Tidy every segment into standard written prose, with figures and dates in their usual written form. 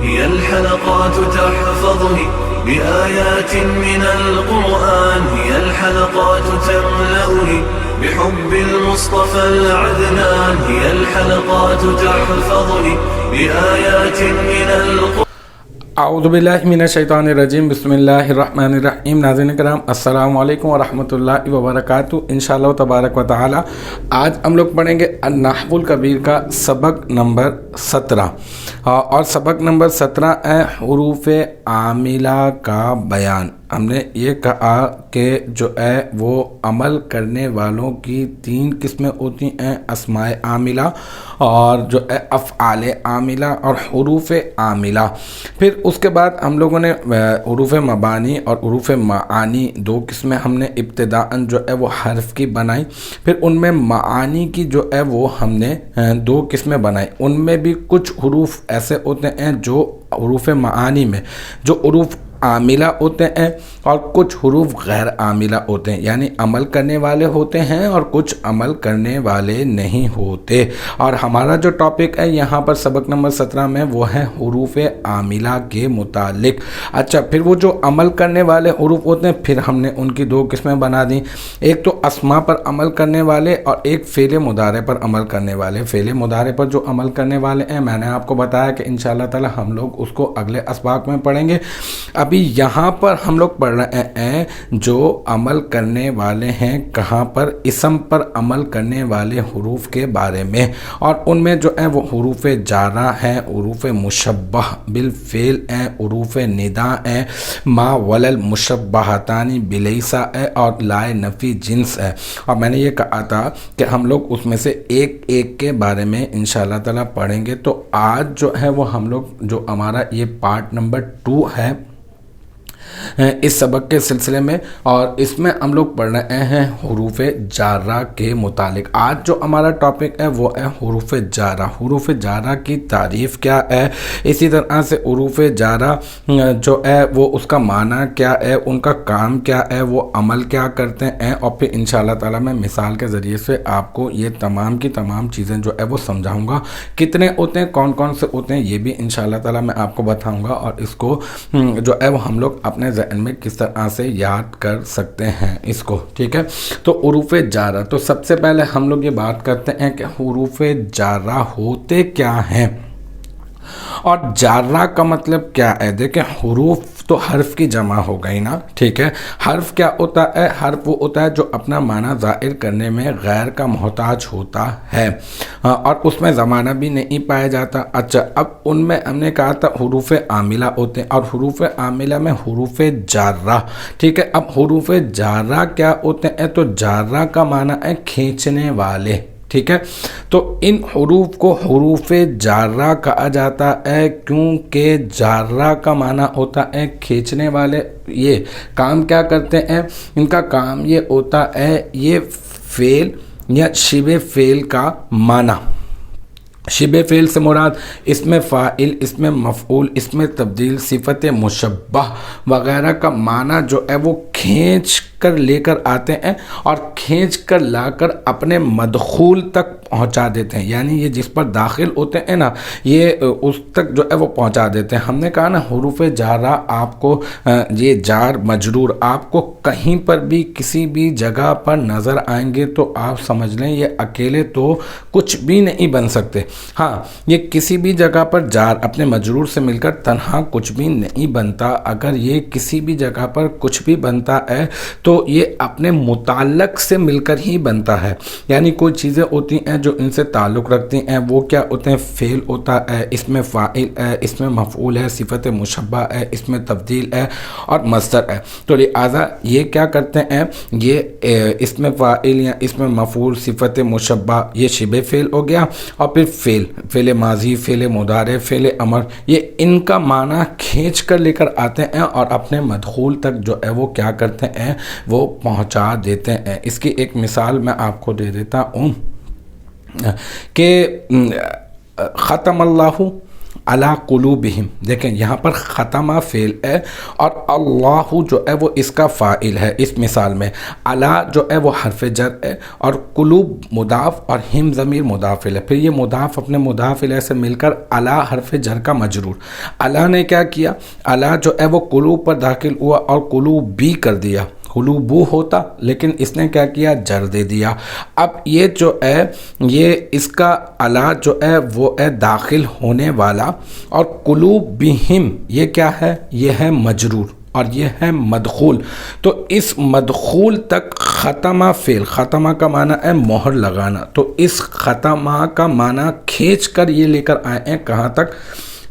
هي الحلقات تحفظني بآيات من القرآن، هي الحلقات تملأني بحب المصطفى العدنان، هي الحلقات تحفظني بآيات من القرآن. اعوذ باللہ من الشیطان الرجیم، بسم اللہ الرحمن الرحیم۔ ناظرین کرام، السلام علیکم ورحمۃ اللہ وبرکاتہ۔ انشاءاللہ تبارک و تعالی آج ہم لوگ پڑھیں گے النحو الکبیر کا سبق نمبر 17، اور سبق نمبر 17 ہے حروف عاملہ کا بیان۔ ہم نے یہ کہا کہ جو ہے وہ عمل کرنے والوں کی 3 قسمیں ہوتی ہیں، اسماء عاملہ اور جو ہے افعال عاملہ اور حروف عاملہ۔ پھر اس کے بعد ہم لوگوں نے حروف مبانی اور حروف معانی 2 قسمیں ہم نے ابتداءً جو ہے وہ حرف کی بنائی۔ پھر ان میں معانی کی جو ہے وہ ہم نے 2 قسمیں بنائی۔ ان میں بھی کچھ حروف ایسے ہوتے ہیں جو حروف معانی میں جو حروف عاملہ ہوتے ہیں اور کچھ حروف غیر عاملہ ہوتے ہیں، یعنی عمل کرنے والے ہوتے ہیں اور کچھ عمل کرنے والے نہیں ہوتے۔ اور ہمارا جو ٹاپک ہے یہاں پر سبق نمبر 17 میں وہ ہے حروف عاملہ کے متعلق۔ اچھا، پھر وہ جو عمل کرنے والے حروف ہوتے ہیں پھر ہم نے ان کی 2 قسمیں بنا دیں، ایک تو اسماء پر عمل کرنے والے اور ایک فعل مضارع پر عمل کرنے والے۔ فعل مضارع پر جو عمل کرنے والے ہیں میں نے آپ کو بتایا کہ انشاءاللہ تعالی ہم لوگ اس کو اگلے اسباق میں پڑھیں گے۔ ابھی یہاں پر ہم لوگ پڑھ رہے ہیں جو عمل کرنے والے ہیں کہاں پر، اسم پر عمل کرنے والے حروف کے بارے میں، اور ان میں جو ہے وہ حروف جارہ ہیں، حروف مشبہ بالفعل ہیں، حروف ندا ہیں، ما ولل مشبہتانی بلیسا ہے اور لائے نفی جنس ہے۔ اور میں نے یہ کہا تھا کہ ہم لوگ اس میں سے ایک ایک کے بارے میں انشاءاللہ تعالی پڑھیں گے۔ تو آج جو ہے وہ ہم لوگ جو ہمارا یہ پارٹ نمبر 2 ہے اس سبق کے سلسلے میں، اور اس میں ہم لوگ پڑھ رہے ہیں حروف جارہ کے متعلق۔ آج جو ہمارا ٹاپک ہے وہ ہے حروف جارہ۔ حروف جارہ کی تعریف کیا ہے، اسی طرح سے حروف جارہ جو ہے وہ اس کا معنی کیا ہے، ان کا کام کیا ہے، وہ عمل کیا کرتے ہیں، اور پھر انشاءاللہ تعالی میں مثال کے ذریعے سے آپ کو یہ تمام کی تمام چیزیں جو ہے وہ سمجھاؤں گا۔ کتنے ہوتے ہیں، کون کون سے ہوتے ہیں، یہ بھی انشاءاللہ تعالی میں آپ کو بتاؤں گا، اور اس کو جو ہے وہ ہم لوگ اپنے ذہن میں کس طرح سے یاد کر سکتے ہیں اس کو، ٹھیک ہے۔ تو حروف جارہ، تو سب سے پہلے ہم لوگ یہ بات کرتے ہیں کہ حروف جارہ ہوتے کیا ہیں اور جارہ کا مطلب کیا ہے۔ دیکھیں، حروف تو حرف کی جمع ہو گئی نا، ٹھیک ہے۔ حرف کیا ہوتا ہے؟ حرف وہ ہوتا ہے جو اپنا معنی ظاہر کرنے میں غیر کا محتاج ہوتا ہے، اور اس میں زمانہ بھی نہیں پایا جاتا۔ اچھا، اب ان میں ہم نے کہا تھا حروف عاملہ ہوتے ہیں، اور حروف عاملہ میں حروف جارہ، ٹھیک ہے۔ اب حروف جارہ کیا ہوتے ہیں؟ تو جارہ کا معنی ہے کھینچنے والے، ٹھیک ہے۔ تو ان حروف کو حروف جارہ کہا جاتا ہے کیونکہ جارہ کا معنی ہوتا ہے کھینچنے والے۔ یہ کام کیا کرتے ہیں؟ ان کا کام یہ ہوتا ہے، یہ فعل یا شبہ فعل کا معنی، شبہ فعل سے مراد اسم فاعل، اسم مفعول، اسم تبدیل، صفت مشبہ وغیرہ کا معنی جو ہے وہ کھینچ کر لے کر آتے ہیں اور کھینچ کر لا کر اپنے مدخول تک پہنچا دیتے ہیں، یعنی یہ جس پر داخل ہوتے ہیں نا یہ اس تک جو ہے وہ پہنچا دیتے ہیں۔ ہم نے کہا نا حروف جارہ آپ کو یہ جار مجرور آپ کو کہیں پر بھی کسی بھی جگہ پر نظر آئیں گے تو آپ سمجھ لیں یہ اکیلے تو کچھ بھی نہیں بن سکتے۔ ہاں، یہ کسی بھی جگہ پر جار اپنے مجرور سے مل کر تنہا کچھ بھی نہیں بنتا۔ اگر یہ کسی بھی جگہ پر کچھ بھی بنتا ہے تو یہ اپنے متعلق سے مل کر ہی بنتا ہے، یعنی کوئی چیزیں ہوتی ہیں جو ان سے تعلق رکھتی ہیں، وہ کیا ہوتے ہیں؟ فعل ہوتا ہے، اسم فاعل ہے، اسم مفعول ہے، صفت مشبہ ہے، اسم تبدیل ہے اور مصدر ہے۔ تو لہٰذا یہ کیا کرتے ہیں؟ یہ اسم فاعل یا اسم مفعول، صفت مشبہ، یہ شبہ فعل ہو گیا، اور پھر فعل ماضی، فعل مضارع، فعل امر، یہ ان کا معنی کھینچ کر لے کر آتے ہیں اور اپنے مدخول تک جو ہے وہ کیا کرتے ہیں؟ وہ پہنچا دیتے ہیں۔ اس کی ایک مثال میں آپ کو دے دیتا ہوں کہ ختم اللہ علی قلوبہم، دیکھیں یہاں پر ختمہ فعل ہے اور اللہ جو ہے وہ اس کا فاعل ہے اس مثال میں، علی جو ہے وہ حرف جر ہے اور قلوب مضاف اور ہم ضمیر مضاف ہے، پھر یہ مضاف اپنے مضاف الیہ سے مل کر علی حرف جر کا مجرور، علی نے کیا کیا، علی جو ہے وہ قلوب پر داخل ہوا اور قلوب بھی کر دیا، قلوبو ہوتا لیکن اس نے کیا کیا، جر دے دیا۔ اب یہ جو ہے یہ اس کا علی جو ہے وہ ہے داخل ہونے والا اور قلوب بہم یہ کیا ہے، یہ ہے مجرور اور یہ ہے مدخول، تو اس مدخول تک ختمہ فعل، ختمہ کا معنی ہے مہر لگانا، تو اس ختمہ کا معنی کھینچ کر یہ لے کر آئے ہیں کہاں تک،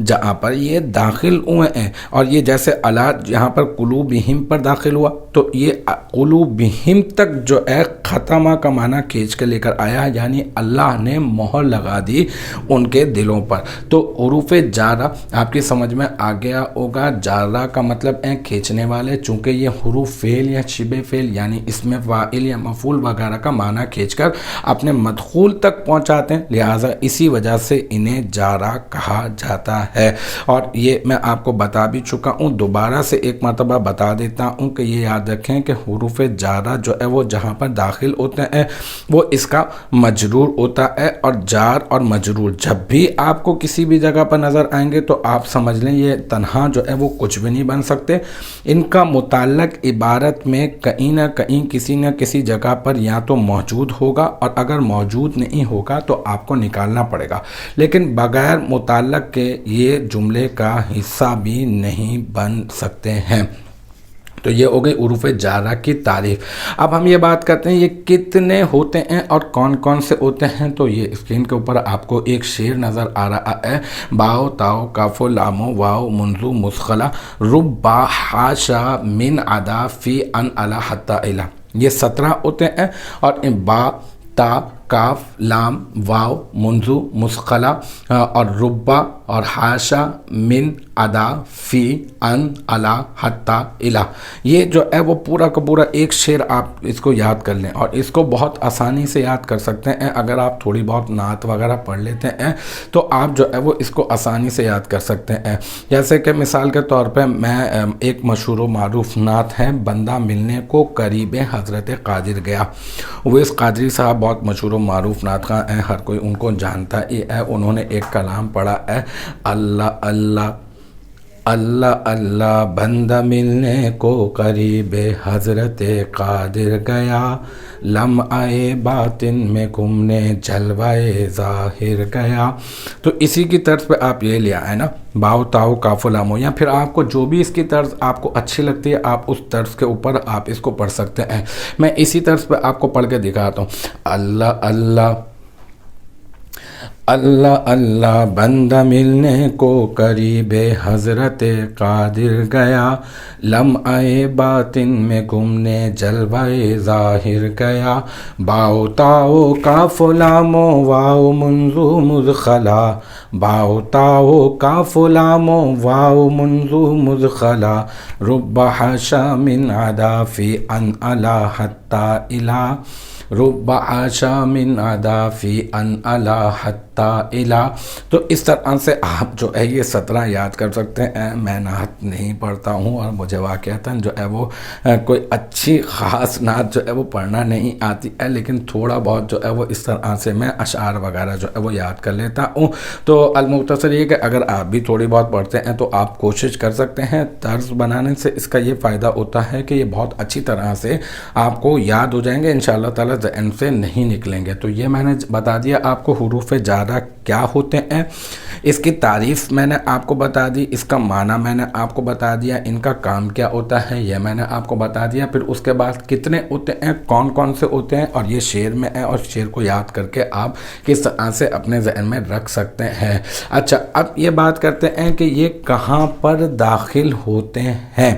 جہاں پر یہ داخل ہوئے ہیں، اور یہ جیسے علی یہاں پر قلوبہم پر داخل ہوا تو یہ قلوبہم تک جو ہے ختمہ کا معنی کھینچ کے لے کر آیا، یعنی اللہ نے مہر لگا دی ان کے دلوں پر۔ تو حروف جارہ آپ کی سمجھ میں آ گیا ہوگا، جارہ کا مطلب ہے کھینچنے والے، چونکہ یہ حروف فعل یا شبہ فعل یعنی اسم فاعل یا مفعول وغیرہ کا معنی کھینچ کر اپنے مدخول تک پہنچاتے ہیں، لہٰذا اسی وجہ سے انہیں جارہ کہا جاتا ہے۔ اور یہ میں آپ کو بتا بھی چکا ہوں، دوبارہ سے ایک مرتبہ بتا دیتا ہوں کہ یہ یاد رکھیں کہ حروف جارہ جو ہے وہ جہاں پر داخل ہوتے ہیں وہ اس کا مجرور ہوتا ہے، اور جار اور مجرور جب بھی آپ کو کسی بھی جگہ پر نظر آئیں گے تو آپ سمجھ لیں یہ تنہا جو ہے وہ کچھ بھی نہیں بن سکتے، ان کا متعلق عبارت میں کہیں نہ کہیں کسی نہ کسی جگہ پر یا تو موجود ہوگا، اور اگر موجود نہیں ہوگا تو آپ کو نکالنا پڑے گا، لیکن بغیر متعلق کے یہ جملے کا حصہ بھی نہیں بن سکتے ہیں۔ تو یہ ہو گئی حروف جارہ کی تعریف۔ اب ہم یہ بات کرتے ہیں یہ کتنے ہوتے ہیں اور کون کون سے ہوتے ہیں، تو یہ اسکرین کے اوپر آپ کو ایک شعر نظر آ رہا ہے، باؤ تاؤ کاف لام واو منذو مسخلہ ربا حاشا من عدا فی ان علی حتی الی، یہ 17 ہوتے ہیں، اور با تا کاف لام واو منذو مسخلہ اور ربا اور حاشا من ادا فی ان علا حتی الا، یہ جو ہے وہ پورا کا پورا ایک شعر آپ اس کو یاد کر لیں، اور اس کو بہت آسانی سے یاد کر سکتے ہیں اگر آپ تھوڑی بہت نعت وغیرہ پڑھ لیتے ہیں تو آپ جو ہے وہ اس کو آسانی سے یاد کر سکتے ہیں۔ جیسے کہ مثال کے طور پہ میں ایک مشہور و معروف نعت ہے، بندہ ملنے کو قریب حضرت قادر گیا، اویس قادری صاحب بہت مشہور و معروف نعت خواں ہیں، ہر کوئی ان کو جانتا ہی ہے، انہوں نے ایک کلام پڑھا ہے، اللہ اللہ اللہ اللہ بندہ ملنے کو قریب حضرت قادر گیا، لمعہ باطن میں گمنے جلوائے ظاہر گیا۔ تو اسی کی طرز پہ آپ یہ لیا ہے نا، باؤ تاؤ کاف لامو، یا پھر آپ کو جو بھی اس کی طرز آپ کو اچھی لگتی ہے آپ اس طرز کے اوپر آپ اس کو پڑھ سکتے ہیں۔ میں اسی طرز پہ آپ کو پڑھ کے دکھاتا ہوں، اللہ اللہ اللہ اللہ بندہ ملنے کو قریب حضرت قادر گیا، لمعہ باطن میں گمنے جلوائے ظاہر گیا، باؤ تاؤ کاف لام واو منذو مدخلا، باؤ تاؤ کاف لام واو منذو مدخلا، رب حاشا من عدا فی ان علا حتی الا، رب عاشا من عدا فی ان علا حتی الا۔ تو اس طرح سے آپ جو ہے یہ 17 یاد کر سکتے ہیں۔ میں نعت نہیں پڑھتا ہوں اور مجھے واقعتاً جو ہے وہ کوئی اچھی خاص نعت جو ہے وہ پڑھنا نہیں آتی ہے، لیکن تھوڑا بہت جو ہے وہ اس طرح سے میں اشعار وغیرہ جو ہے وہ یاد کر لیتا ہوں۔ تو المختصر یہ کہ اگر آپ بھی تھوڑی بہت پڑھتے ہیں تو آپ کوشش کر سکتے ہیں، طرز بنانے سے اس کا یہ فائدہ ہوتا ہے کہ یہ بہت اچھی طرح سے آپ کو یاد ہو جائیں گے، انشاءاللہ تعالی ذہن سے نہیں نکلیں گے۔ تو یہ میں نے بتا دیا آپ کو حروف جارہ کیا ہوتے ہیں، اس کی تعریف میں نے آپ کو بتا دی، اس کا معنی میں نے آپ کو بتا دیا، ان کا کام کیا ہوتا ہے یہ میں نے آپ کو بتا دیا، پھر اس کے بعد کتنے ہوتے ہیں، کون کون سے ہوتے ہیں، اور یہ شعر میں ہے اور شعر کو یاد کر کے آپ کس طرح سے اپنے ذہن میں رکھ سکتے ہیں۔ اچھا، اب یہ بات کرتے ہیں کہ یہ کہاں پر داخل ہوتے ہیں۔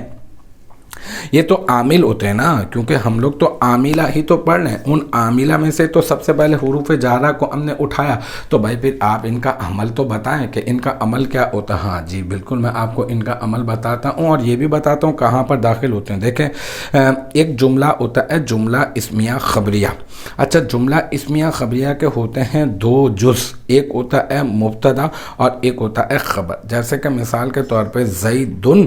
یہ تو عامل ہوتے ہیں نا، کیونکہ ہم لوگ تو عاملہ ہی تو پڑھ رہے ہیں، ان عاملہ میں سے تو سب سے پہلے حروف جارہ کو ہم نے اٹھایا، تو بھائی پھر آپ ان کا عمل تو بتائیں کہ ان کا عمل کیا ہوتا ہے۔ ہاں جی بالکل، میں آپ کو ان کا عمل بتاتا ہوں اور یہ بھی بتاتا ہوں کہاں پر داخل ہوتے ہیں۔ دیکھیں ایک جملہ ہوتا ہے جملہ اسمیہ خبریہ۔ اچھا، جملہ اسمیہ خبریہ کے ہوتے ہیں دو جز، ایک ہوتا ہے مبتدا اور ایک ہوتا ہے خبر۔ جیسے کہ مثال کے طور پہ زیدن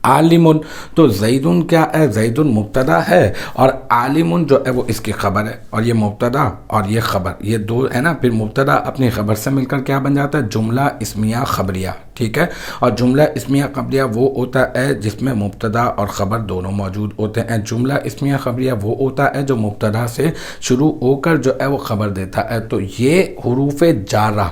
عالمن، تو زیدن کیا ہے؟ زیدن مبتدا ہے اور عالمن جو ہے وہ اس کی خبر ہے، اور یہ مبتدا اور یہ خبر، یہ دو ہے نا، پھر مبتدا اپنی خبر سے مل کر کیا بن جاتا ہے؟ جملہ اسمیہ خبریہ، ٹھیک ہے۔ اور جملہ اسمیہ خبریہ وہ ہوتا ہے جس میں مبتدا اور خبر دونوں موجود ہوتے ہیں۔ جملہ اسمیہ خبریہ وہ ہوتا ہے جو مبتدا سے شروع ہو کر جو ہے وہ خبر دیتا ہے۔ تو یہ حروف جارہ،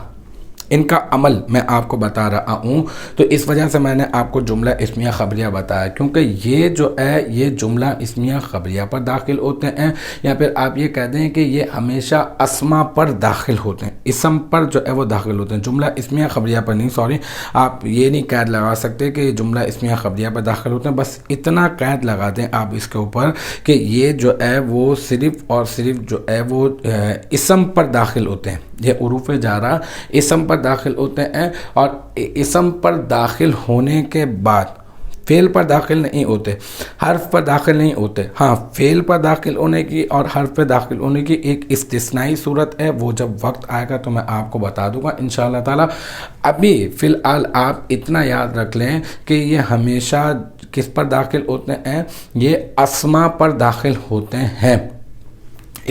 ان کا عمل میں آپ کو بتا رہا ہوں، تو اس وجہ سے میں نے آپ کو جملہ اسمیہ خبریہ بتایا، کیونکہ یہ جو ہے یہ جملہ اسمیہ خبریہ پر داخل ہوتے ہیں، یا پھر آپ یہ کہہ دیں کہ یہ ہمیشہ اسما پر داخل ہوتے ہیں، اسم پر جو ہے وہ داخل ہوتے ہیں، جملہ اسمیہ خبریہ پر نہیں، سوری، آپ یہ نہیں قید لگا سکتے کہ جملہ اسمیہ خبریہ پر داخل ہوتے ہیں، بس اتنا قید لگا دیں آپ اس کے اوپر کہ یہ جو ہے وہ صرف اور صرف جو ہے وہ اسم پر داخل ہوتے ہیں۔ یہ حروف جارہ اسم پر داخل ہوتے ہیں، اور اسم پر داخل ہونے کے بعد فعل پر داخل نہیں ہوتے، حرف پر داخل نہیں ہوتے۔ ہاں، فعل پر داخل ہونے کی اور حرف پر داخل ہونے کی ایک استثنائی صورت ہے، وہ جب وقت آئے گا تو میں آپ کو بتا دوں گا انشاءاللہ تعالی۔ ابھی فی الحال آپ اتنا یاد رکھ لیں کہ یہ ہمیشہ کس پر داخل ہوتے ہیں؟ یہ اسما پر داخل ہوتے ہیں،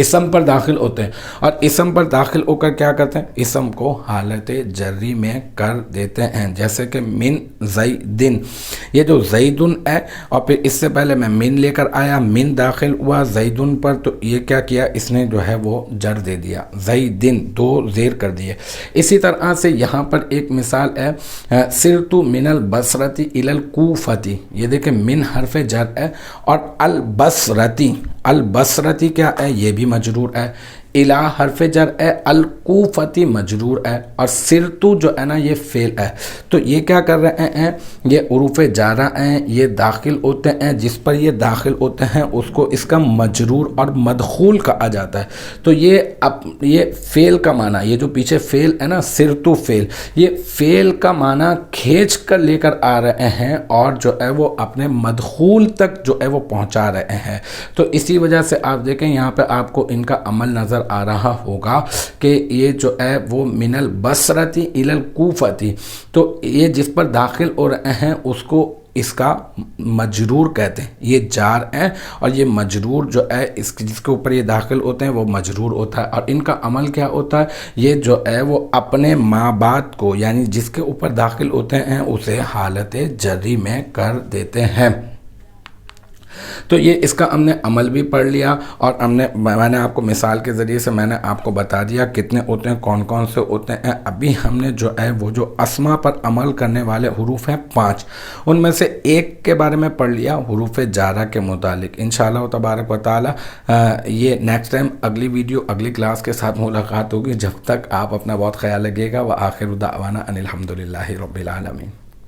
اسم پر داخل ہوتے ہیں، اور اسم پر داخل ہو کر کیا کرتے ہیں؟ اسم کو حالت جری میں کر دیتے ہیں۔ جیسے کہ من زیدن، یہ جو زیدن ہے اور پھر اس سے پہلے میں من لے کر آیا، من داخل ہوا زیدن پر، تو یہ کیا کیا؟ اس نے جو ہے وہ جر دے دیا، زیدن دو زیر کر دیے۔ اسی طرح سے یہاں پر ایک مثال ہے، سرت من البصرتی الی الکوفتی، یہ دیکھیں من حرف جر ہے، اور البصرتی، البصرتی کیا ہے؟ یہ بھی مجرور ہے، الہ حرف جر ہے، الکوفتی مجرور ہے، اور سرتو جو ہے نا یہ فعل ہے۔ تو یہ کیا کر رہے ہیں؟ یہ حروف جارہ ہیں، یہ داخل ہوتے ہیں، جس پر یہ داخل ہوتے ہیں اس کو اس کا مجرور اور مدخول کہا جاتا ہے۔ تو یہ فعل کا معنی، یہ جو پیچھے فعل ہے نا، سرتو فعل، یہ فعل کا معنی کھینچ کر لے کر آ رہے ہیں اور جو ہے وہ اپنے مدخول تک جو ہے وہ پہنچا رہے ہیں۔ تو اسی وجہ سے آپ دیکھیں یہاں پہ آپ کو ان کا عمل نظر آ رہا ہوگا کہ یہ جو ہے وہ من البصرتی الی الکوفتی، تو یہ جس پر داخل ہو رہے ہیں اس کو اس کا مجرور کہتے ہیں، یہ جار ہے، اور یہ مجرور جو ہے جس کے اوپر یہ داخل ہوتے ہیں وہ مجرور ہوتا ہے، اور ان کا عمل کیا ہوتا ہے؟ یہ جو ہے وہ اپنے ما بعد کو، یعنی جس کے اوپر داخل ہوتے ہیں اسے حالت جری میں کر دیتے ہیں۔ تو یہ اس کا ہم نے عمل بھی پڑھ لیا، اور میں نے آپ کو مثال کے ذریعے سے میں نے آپ کو بتا دیا کتنے ہوتے ہیں، کون کون سے ہوتے ہیں۔ ابھی ہم نے جو ہے وہ جو اسما پر عمل کرنے والے حروف ہیں 5، ان میں سے ایک کے بارے میں پڑھ لیا حروف جارہ کے متعلق۔ انشاءاللہ تبارک و تعالی یہ نیکسٹ ٹائم اگلی ویڈیو اگلی کلاس کے ساتھ ملاقات ہوگی۔ جب تک آپ اپنا بہت خیال رکھیے گا۔ وآخر دعوانا ان الحمدللہ رب العالمین۔